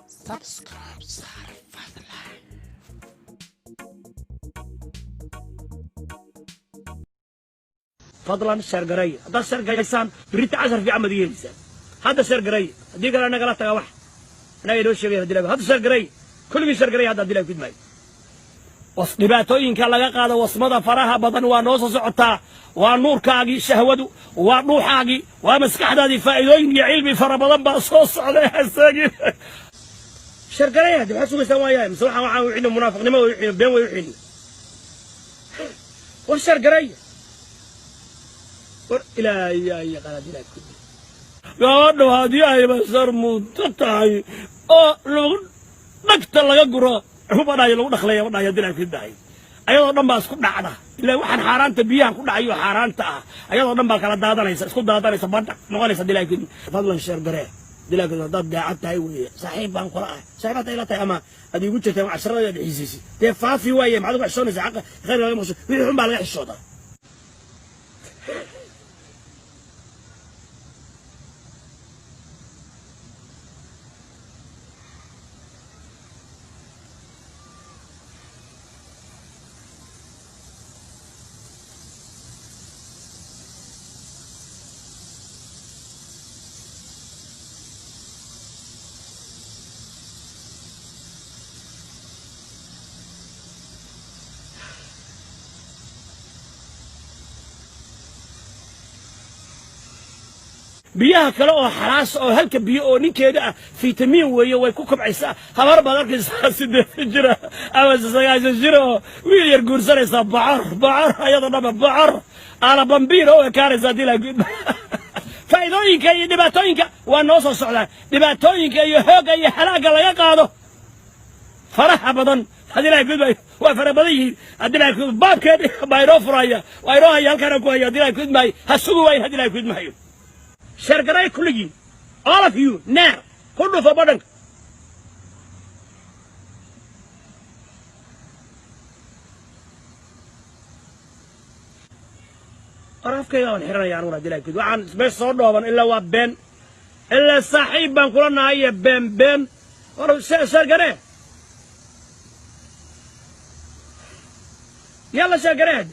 subscribe صار فضلا شرقرية هذا شرقرية إنسان بريت 10 في عمد يلسان هذا شرقرية دي قال أنا قلت واحد أنا يدوش شيء هذا شرقرية كل من شرقرية هذا دلائل في دماغي dhibaatooyinka laga qaado wasmada faraha badan waa noo soo socotaa waa nuurkaagii shahwadu waa dhuuxaagii waa maskaxdaadii faa'iidooyin iyo cilmi fara badan baa soo socday hasaagin shargareeyad waxa sugaysan waayahay mise waxa wixii munaafiqnimo wixii been way wixii war shargareey war ilaahay qalaad ilaahay ku gabadhu hadii ay basar muntatahay oo dhagta laga guro hubanaay lagu dhaqlay wadaya dilay ku daay ayadoo dhan baa isku dhacda ilaa waxaan xaaraanta biyaha ku dhacayo xaaraanta ah ayadoo dhan baa kala daadanaysa isku daadanaysa badda noqonaysa dilay ku fadlan sheer garee dilay ku dad daacad tahay weeye saaxiib baan kula ah saaxiibada ila tahay ama adigu jirtay 10 dhiciisii de faafi waaye maxaad ku xishoonaysaa xaq khayr laga maqsho wixii xun baa laga xishoodaa biyaha kale oo xaraas oo halka biyo oo ninkeeda ah fitamiin weeye way ku kabcaysaa habar baad arkaysaa 8 jira ama 9 jira wiil yar guursanaysa bacar ayada dhaba bacar ala bambino oo kaaraysa dilaa gud faa'iidooyinka iyo dhibaatooyinka waa noo soo socdaa dhibaatooyinka iyo hooga iyo halaaga laga qaado faraha badan hadilaa gud waa fara badan yihiin hadilaa gud baabkeeda bayroo furaya wayroo hay halkan ku haya hadilaa gud may hasugu way hadilaa gud mahayo شرقراي كلجين all of you now كله في بدنك عرف كيف ونحرنا يعني ولا دلائل كده وعن بس صدوا بن إلا وبن إلا صاحب بن كلنا هي بن شرقراي يلا شرقراي